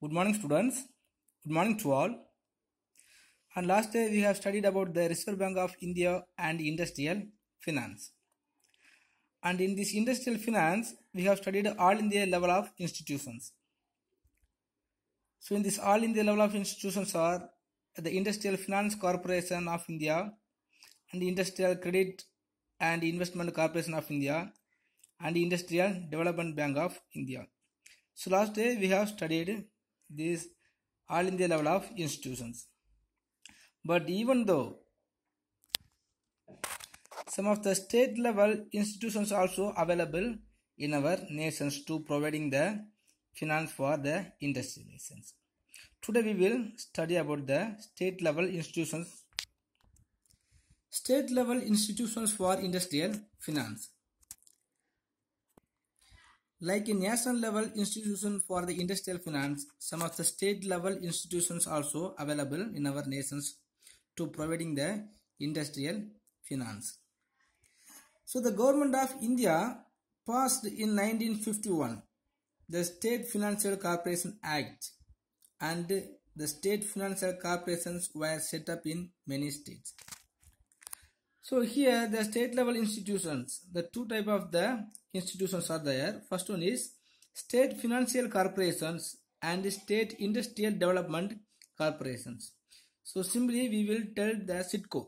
Good morning, students. Good morning to all. And last day we have studied about the Reserve Bank of India and industrial finance. And in this industrial finance, we have studied all India level of institutions. So in this all India level of institutions are the Industrial Finance Corporation of India and the Industrial Credit and Investment Corporation of India and the Industrial Development Bank of India. So last day we have studied these all India level of institutions. But even though some of the state level institutions also available in our nations to providing the finance for the industrial nations. Today we will study about the state level institutions. State level institutions for industrial finance. Like a national level institution for the industrial finance, some of the state level institutions also available in our nations to providing the industrial finance. So the government of India passed in 1951 the State Financial Corporation Act, and the state financial corporations were set up in many states. So here the state level institutions, the two type of the institutions are there. First one is state financial corporations and state industrial development corporations. So simply we will tell the SIDCO.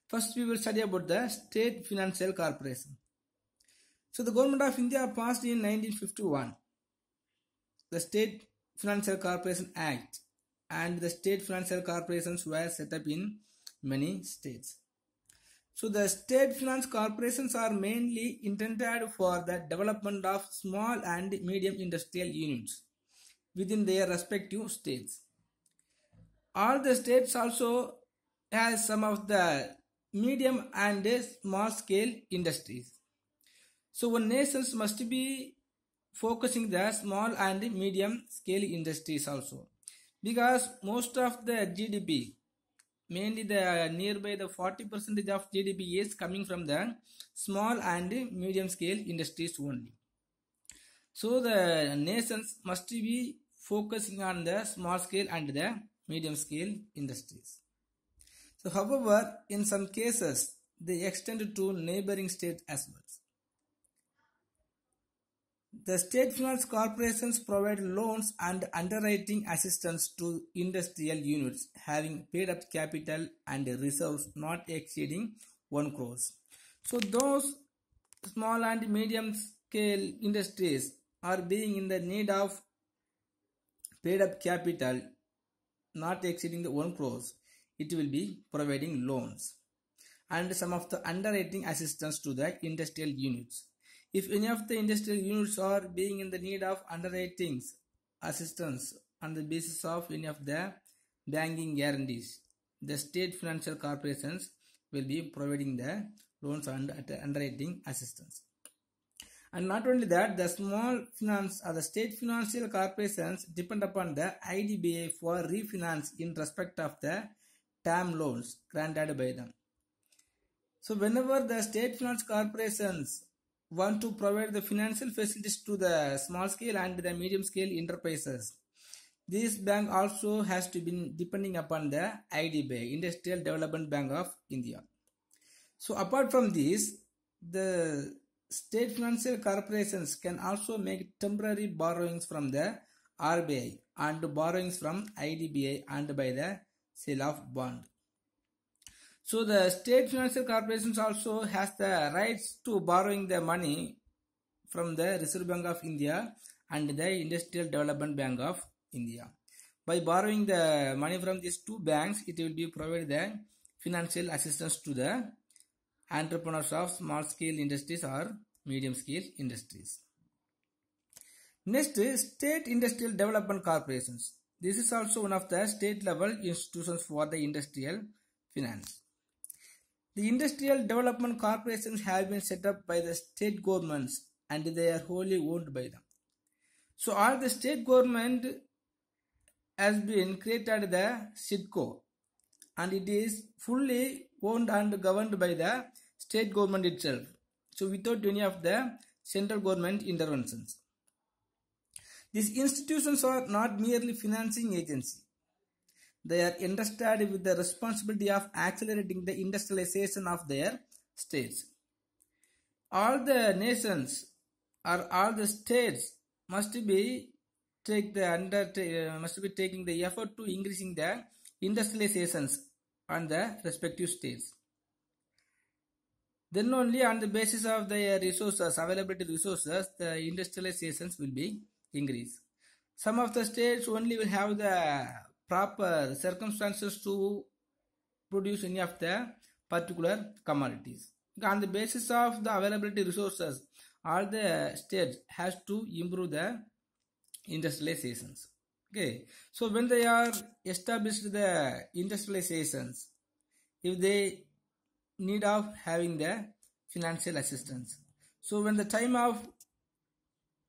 First we will study about the state financial corporation. So the government of India passed in 1951 the State Financial Corporation Act, and the state financial corporations were set up in many states. So the state finance corporations are mainly intended for the development of small and medium industrial units within their respective states. All the states also has some of the medium and small scale industries. So one nations must be focusing the small and medium scale industries also, because most of the GDP, mainly the nearby the 40% of GDP is coming from the small and medium scale industries only. So the nations must be focusing on the small scale and the medium scale industries. So however, in some cases they extend to neighboring states as well. The state finance corporations provide loans and underwriting assistance to industrial units having paid up capital and reserves not exceeding 1 crore. So those small and medium scale industries are being in the need of paid up capital not exceeding the 1 crore. It will be providing loans and some of the underwriting assistance to the industrial units. If any of the industrial units are being in the need of underwriting assistance on the basis of any of the banking guarantees, the state financial corporations will be providing the loans and underwriting assistance. And not only that, the small finance or the state financial corporations depend upon the IDBI for refinance in respect of the term loans granted by them. So whenever the state finance corporations want to provide the financial facilities to the small scale and the medium scale enterprises, this bank also has to be depending upon the IDBI, Industrial Development Bank of India. So apart from this, the state financial corporations can also make temporary borrowings from the RBI and borrowings from IDBI and by the sale of bond. So the state financial corporations also has the rights to borrowing the money from the Reserve Bank of India and the Industrial Development Bank of India. By borrowing the money from these two banks, it will be provide the financial assistance to the entrepreneurs of small scale industries or medium scale industries. Next is state industrial development corporations. This is also one of the state level institutions for the industrial finance. The industrial development corporations have been set up by the state governments and they are wholly owned by them. So all the state government has been created the SIDCO, and it is fully owned and governed by the state government itself. So without any of the central government interventions. These institutions are not merely financing agency. They are entrusted with the responsibility of accelerating the industrialization of their states. All the nations or all the states must be taking the effort to increasing the industrializations on the respective states. Then only on the basis of the resources, availability resources, the industrializations will be increased. Some of the states only will have the proper circumstances to produce any of the particular commodities. On the basis of the availability resources, all the states has to improve the industrializations. Okay, so when they are established the industrializations, if they need of having the financial assistance, so when the time of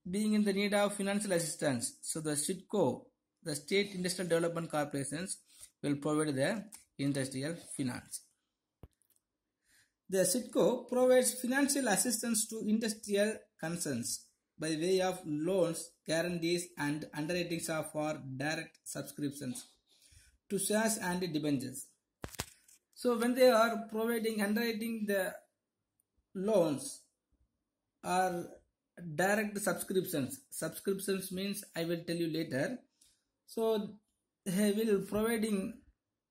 being in the need of financial assistance, so the SIDCO, the State Industrial Development Corporations, will provide the industrial finance. The SIDCO provides financial assistance to industrial concerns by way of loans, guarantees and underwritings for direct subscriptions to shares and debentures. So when they are providing underwriting the loans or direct subscriptions means I will tell you later. So they will providing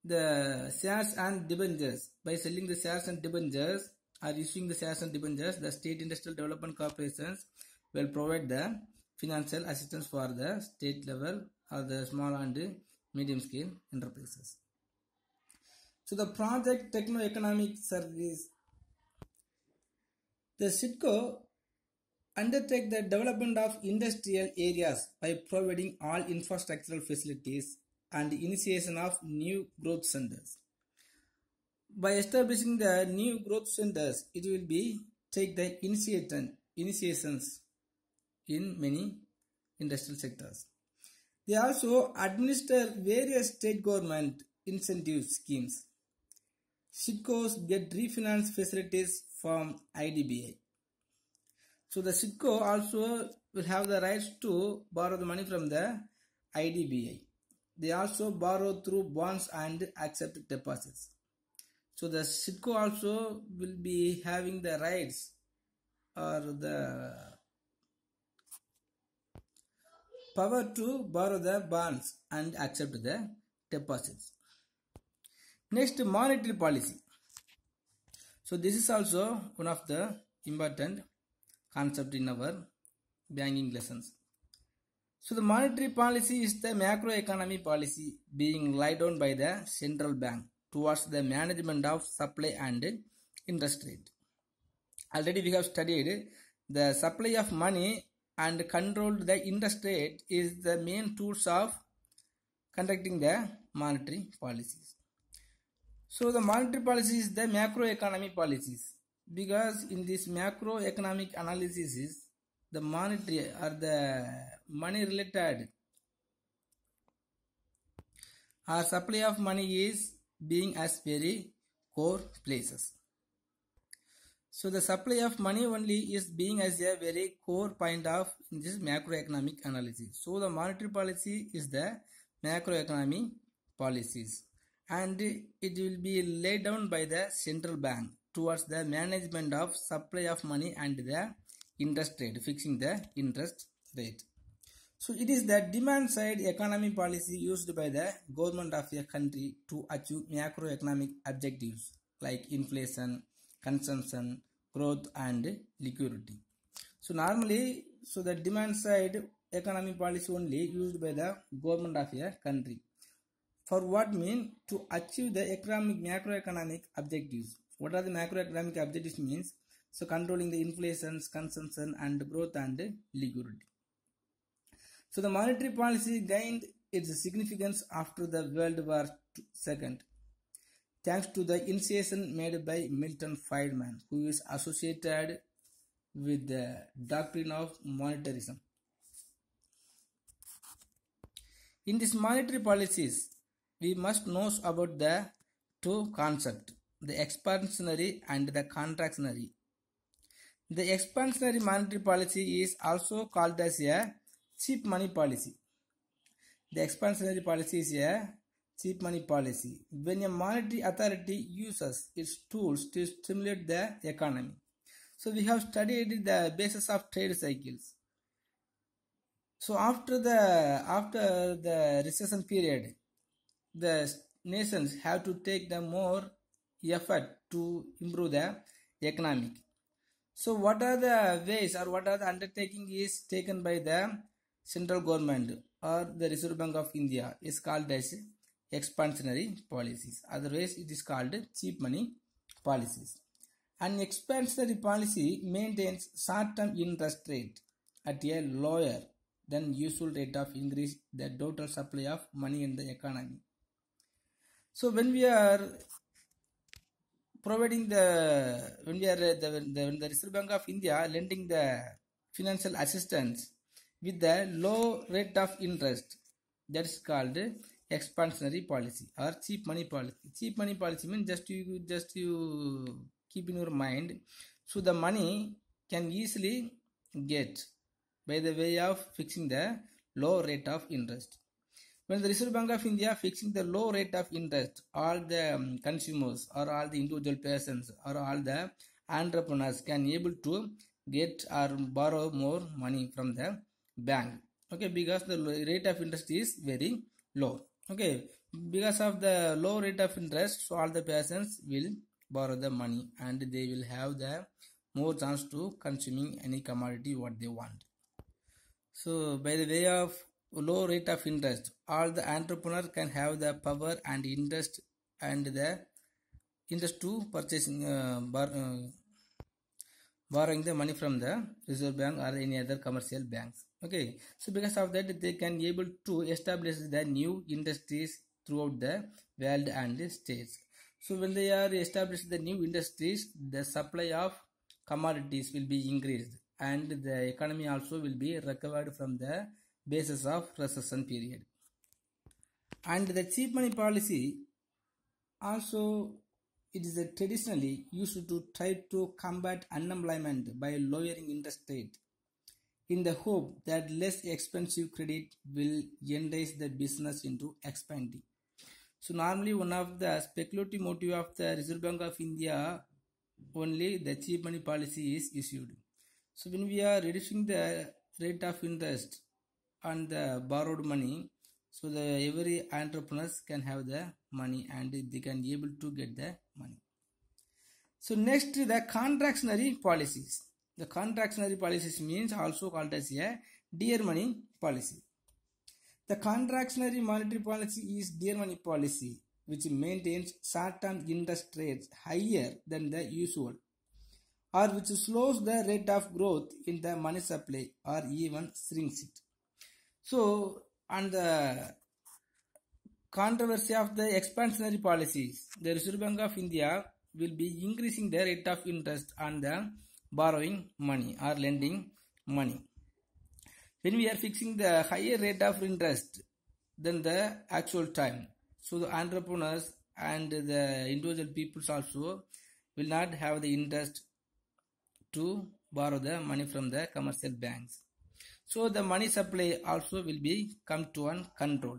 the shares and debentures by selling the shares and debentures or issuing the shares and debentures. The State Industrial Development Corporations will provide the financial assistance for the state level or the small and medium scale enterprises. So the project techno-economic service, the SIDCO undertake the development of industrial areas by providing all infrastructural facilities and initiation of new growth centers. By establishing the new growth centers, it will be take the initiations in many industrial sectors. They also administer various state government incentive schemes. SIDCOs get refinance facilities from IDBI. So the SIDCO also will have the rights to borrow the money from the IDBI. They also borrow through bonds and accept deposits. So the SIDCO also will be having the rights or the power to borrow the bonds and accept the deposits. Next, monetary policy. So this is also one of the important concept in our banking lessons. So the monetary policy is the macroeconomic policy being laid down by the central bank towards the management of supply and interest rate. Already we have studied the supply of money and controlled the interest rate is the main tools of conducting the monetary policies. So the monetary policy is the macroeconomic policies, because in this macroeconomic analysis is the monetary or the money related or supply of money is being as very core places. So the supply of money only is being as a very core point of in this macroeconomic analysis. So the monetary policy is the macroeconomic policies, and it will be laid down by the central bank towards the management of supply of money and the interest rate, fixing the interest rate. So it is the demand side economy policy used by the government of a country to achieve macroeconomic objectives like inflation, consumption, growth and liquidity. So normally, so the demand side economy policy only used by the government of a country. For what mean? To achieve the economic macroeconomic objectives. What are the macroeconomic objectives means? So controlling the inflation, consumption and growth and liquidity. So the monetary policy gained its significance after the World War II, thanks to the initiation made by Milton Friedman, who is associated with the doctrine of monetarism. In these monetary policies, we must know about the two concepts, the expansionary and the contractionary. The expansionary monetary policy is also called as a cheap money policy. The expansionary policy is a cheap money policy. When a monetary authority uses its tools to stimulate the economy. So we have studied the basis of trade cycles. So after the recession period, the nations have to take the more effort to improve the economic. So what are the ways or what are the undertaking is taken by the central government or the Reserve Bank of India is called as expansionary policies. Otherwise it is called cheap money policies. An expansionary policy maintains short-term interest rate at a lower than usual rate of increase the total supply of money in the economy. So when we are providing when the Reserve Bank of India lending the financial assistance with the low rate of interest, that is called expansionary policy or cheap money policy. Cheap money policy means just you keep in your mind. So the money can easily get by the way of fixing the low rate of interest. When the Reserve Bank of India fixing the low rate of interest, all the consumers or all the individual persons or all the entrepreneurs can able to get or borrow more money from the bank. Okay, because the rate of interest is very low. Okay, because of the low rate of interest, so all the persons will borrow the money and they will have the more chance to consuming any commodity what they want. So by the way of low rate of interest, all the entrepreneur can have the power and interest to purchasing borrowing the money from the Reserve Bank or any other commercial banks. Okay, so because of that they can able to establish the new industries throughout the world and states. So when they are established the new industries, the supply of commodities will be increased and the economy also will be recovered from the basis of recession period. And the cheap money policy also it is traditionally used to try to combat unemployment by lowering interest rate in the hope that less expensive credit will entice the business into expanding. So normally one of the speculative motive of the Reserve Bank of India only the cheap money policy is issued. So when we are reducing the rate of interest on the borrowed money, so the every entrepreneurs can have the money and they can be able to get the money. So next the contractionary policies. The contractionary policies means also called as a dear money policy. The contractionary monetary policy is dear money policy which maintains short-term interest rates higher than the usual or which slows the rate of growth in the money supply or even shrinks it. So on the controversy of the expansionary policies, the Reserve Bank of India will be increasing the rate of interest on the borrowing money or lending money. When we are fixing the higher rate of interest than the actual time, so the entrepreneurs and the individual peoples also will not have the interest to borrow the money from the commercial banks. So the money supply also will be come to one control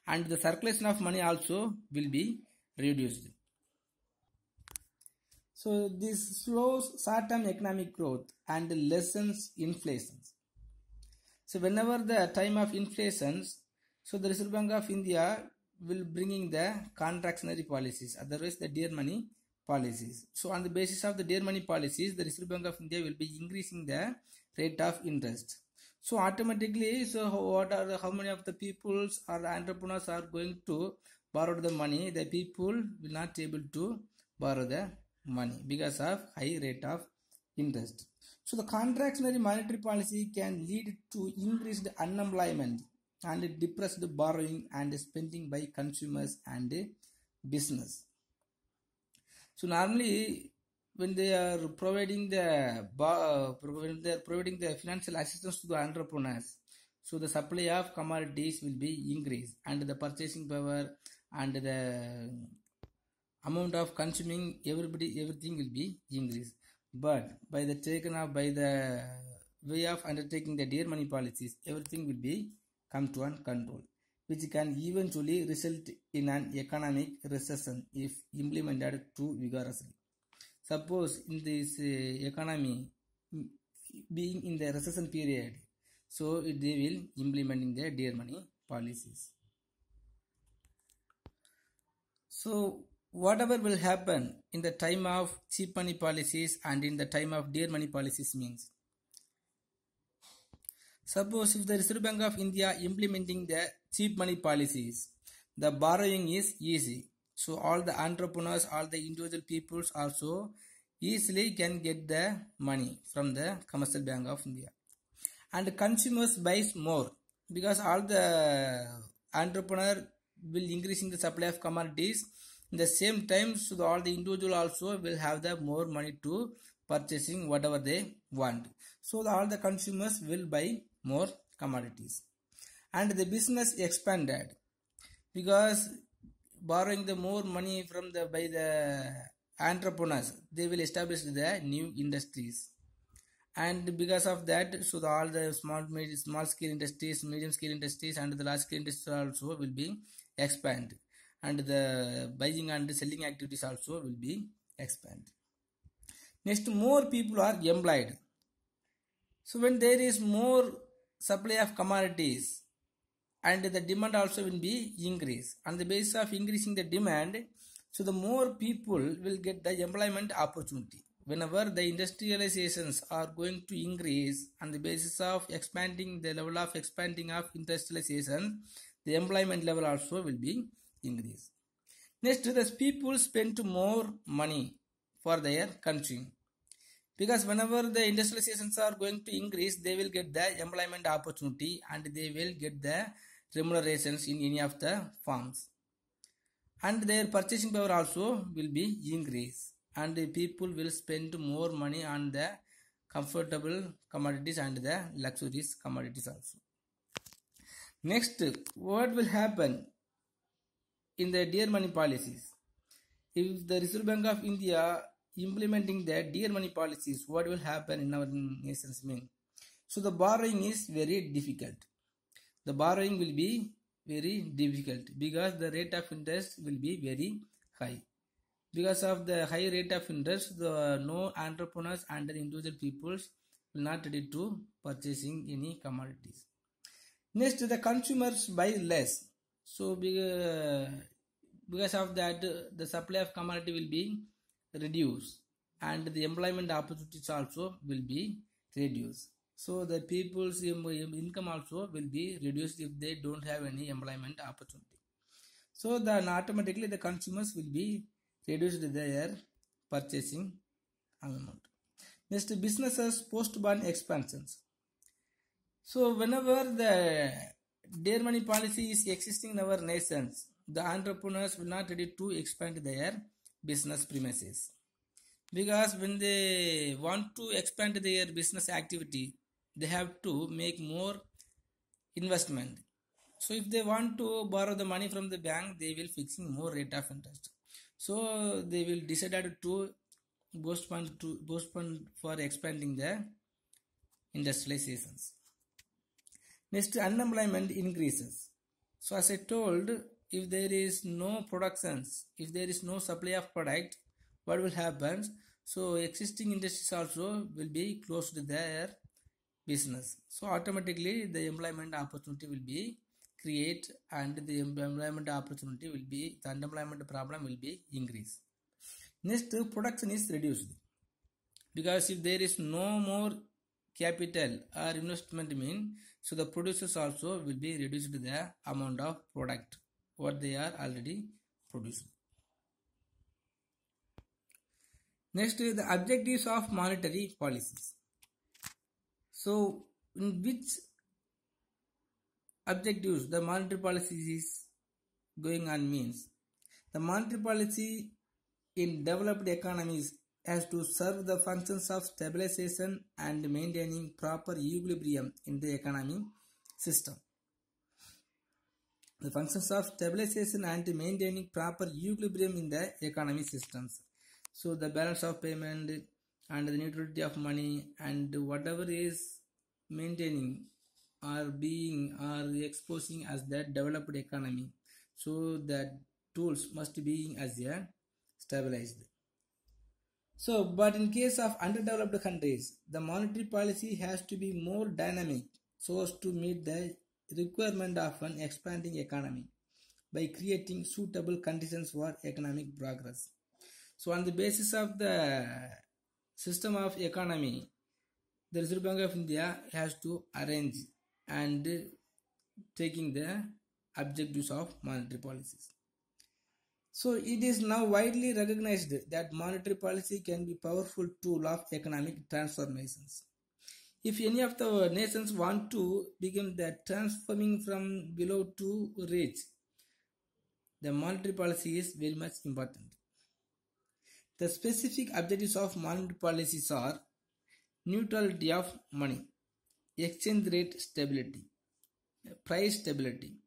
and the circulation of money also will be reduced. So this slows short-term economic growth and lessens inflation. So whenever the time of inflations, so the Reserve Bank of India will bringing the contractionary policies, otherwise the dear money policies. So on the basis of the dear money policies, the Reserve Bank of India will be increasing the rate of interest. So automatically, so how many of the peoples or the entrepreneurs are going to borrow the money? The people will not able to borrow the money because of high rate of interest. So the contractionary monetary policy can lead to increased unemployment and depressed borrowing and spending by consumers and business. So normally when they are providing the financial assistance to the entrepreneurs, so the supply of commodities will be increased and the purchasing power and the amount of consuming everything will be increased. But by the way of undertaking the dear money policies, everything will be come to an control, which can eventually result in an economic recession if implemented too vigorously. Suppose in this economy being in the recession period, so they will implementing the dear money policies. So whatever will happen in the time of cheap money policies and in the time of dear money policies means, suppose if the Reserve Bank of India implementing the cheap money policies, the borrowing is easy. So all the entrepreneurs, all the individual peoples also easily can get the money from the Commercial Bank of India. And consumers buys more because all the entrepreneur will increasing the supply of commodities. In the same time, so all the individual also will have the more money to purchasing whatever they want. So all the consumers will buy more commodities. And the business expanded because borrowing the more money from the by the entrepreneurs, they will establish the new industries. And because of that, so all the small scale industries, medium scale industries and the large scale industries also will be expand, and the buying and selling activities also will be expand. Next, more people are employed. So when there is more supply of commodities, and the demand also will be increased. On the basis of increasing the demand, so the more people will get the employment opportunity. Whenever the industrializations are going to increase on the basis of expanding the level of expanding of industrialization, the employment level also will be increased. Next, the people spend more money for their country. Because whenever the industrializations are going to increase, they will get the employment opportunity and they will get the remunerations in any of the forms. And their purchasing power also will be increased. And the people will spend more money on the comfortable commodities and the luxurious commodities also. Next, what will happen in the dear money policies? If the Reserve Bank of India implementing the dear money policies, what will happen in our nation's mean? So the borrowing is very difficult. The borrowing will be very difficult because the rate of interest will be very high. Because of the high rate of interest, the no entrepreneurs and the individual peoples will not ready to purchasing any commodities. Next, the consumers buy less. So because of that, the supply of commodity will be reduced and the employment opportunities also will be reduced. So the people's income also will be reduced if they don't have any employment opportunity. So then automatically the consumers will be reduced their purchasing amount. Next, businesses postpone expansions. So whenever the dear money policy is existing in our nations, the entrepreneurs will not ready to expand their business premises. Because when they want to expand their business activity, they have to make more investment. So if they want to borrow the money from the bank, they will fixing more rate of interest. So they will decide to postpone for expanding the industrializations. Next, unemployment increases. So as I told, if there is no productions, if there is no supply of product, what will happen? So existing industries also will be closed to their business. So automatically the employment opportunity will be create and the employment opportunity will be, the unemployment problem will be increased. Next, production is reduced. Because if there is no more capital or investment mean, so the producers also will be reduced the amount of product what they are already producing. Next is the objectives of monetary policies. So in which objectives the monetary policy is going on means, the monetary policy in developed economies has to serve the functions of stabilization and maintaining proper equilibrium in the economic system. The functions of stabilization and maintaining proper equilibrium in the economic systems. So the balance of payment and the neutrality of money and whatever is maintaining or being or exposing as the developed economy, so that tools must be as a stabilized. So but in case of underdeveloped countries, the monetary policy has to be more dynamic so as to meet the requirement of an expanding economy by creating suitable conditions for economic progress. So on the basis of the system of economy, the Reserve Bank of India has to arrange and taking the objectives of monetary policies. So it is now widely recognized that monetary policy can be a powerful tool of economic transformations. If any of the nations want to begin the transforming from below to rich, the monetary policy is very much important. The specific objectives of monetary policies are neutrality of money, exchange rate stability, price stability,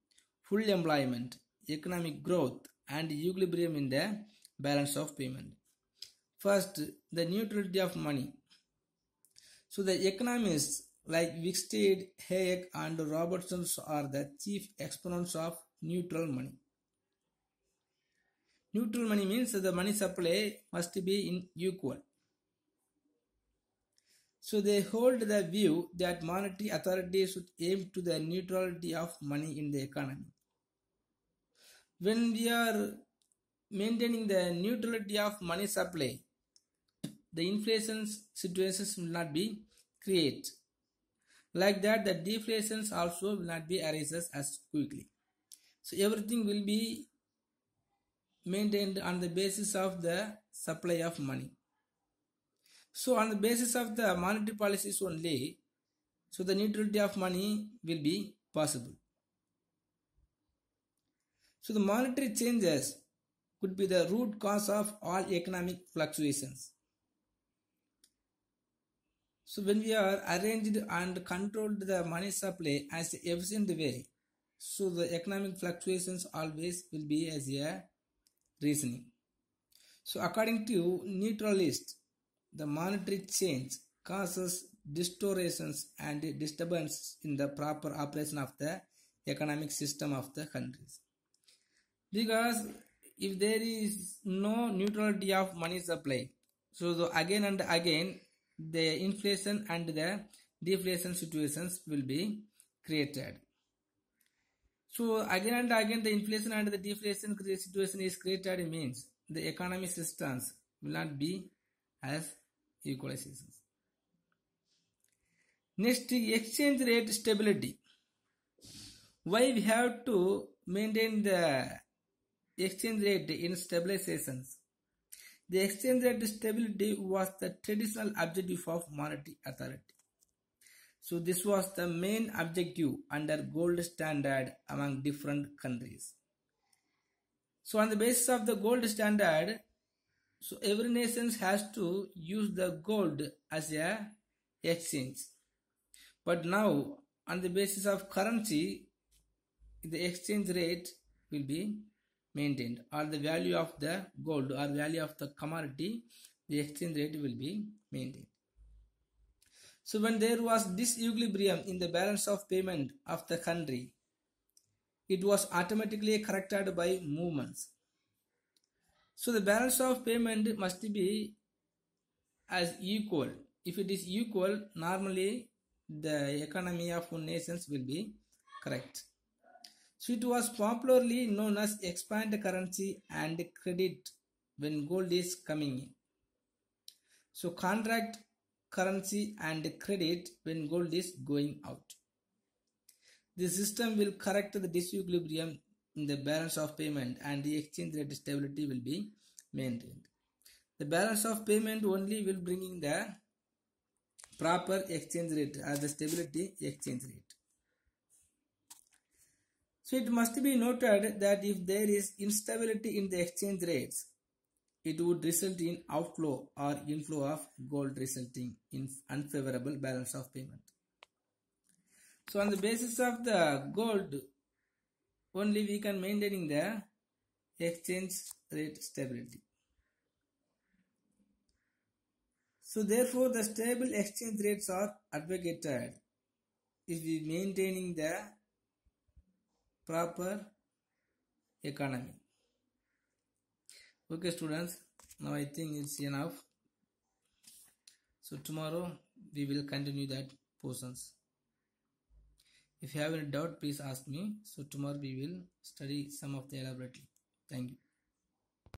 full employment, economic growth, and equilibrium in the balance of payment. First, the neutrality of money. So the economists like Wicksteed, Hayek, and Robertson are the chief exponents of neutral money. Neutral money means the money supply must be equal. So they hold the view that monetary authority should aim to the neutrality of money in the economy. When we are maintaining the neutrality of money supply, the inflation situations will not be created. Like that, the deflations also will not be arises as quickly. So everything will be maintained on the basis of the supply of money. So on the basis of the monetary policies only, so the neutrality of money will be possible. So the monetary changes could be the root cause of all economic fluctuations. So when we are arranged and controlled the money supply as an efficient way, so the economic fluctuations always will be as a reasoning. So according to neutralists, the monetary change causes distortions and disturbance in the proper operation of the economic system of the countries. Because if there is no neutrality of money supply, so again and again the inflation and the deflation situations will be created. So again and again the inflation and the deflation situation is created means the economic systems will not be as equalizations. Next, exchange rate stability. Why we have to maintain the exchange rate in stabilizations? The exchange rate stability was the traditional objective of monetary authority. So this was the main objective under gold standard among different countries. So on the basis of the gold standard, so every nation has to use the gold as a exchange. But now on the basis of currency, the exchange rate will be maintained, or the value of the gold or value of the commodity, the exchange rate will be maintained. So when there was disequilibrium in the balance of payment of the country, it was automatically corrected by movements. So the balance of payment must be as equal. If it is equal, normally the economy of nations will be correct. So it was popularly known as expand currency and credit when gold is coming in. So contract currency and credit when gold is going out. The system will correct the disequilibrium in the balance of payment and the exchange rate stability will be maintained. The balance of payment only will bring in the proper exchange rate as the stability exchange rate. So it must be noted that if there is instability in the exchange rates, it would result in outflow or inflow of gold, resulting in unfavorable balance of payment. So on the basis of the gold, only we can maintaining the exchange rate stability. So therefore the stable exchange rates are advocated if we maintaining the proper economy. Okay students, now I think it's enough. So tomorrow we will continue that portions. If you have any doubt, please ask me. So tomorrow we will study some of the elaborately. Thank you.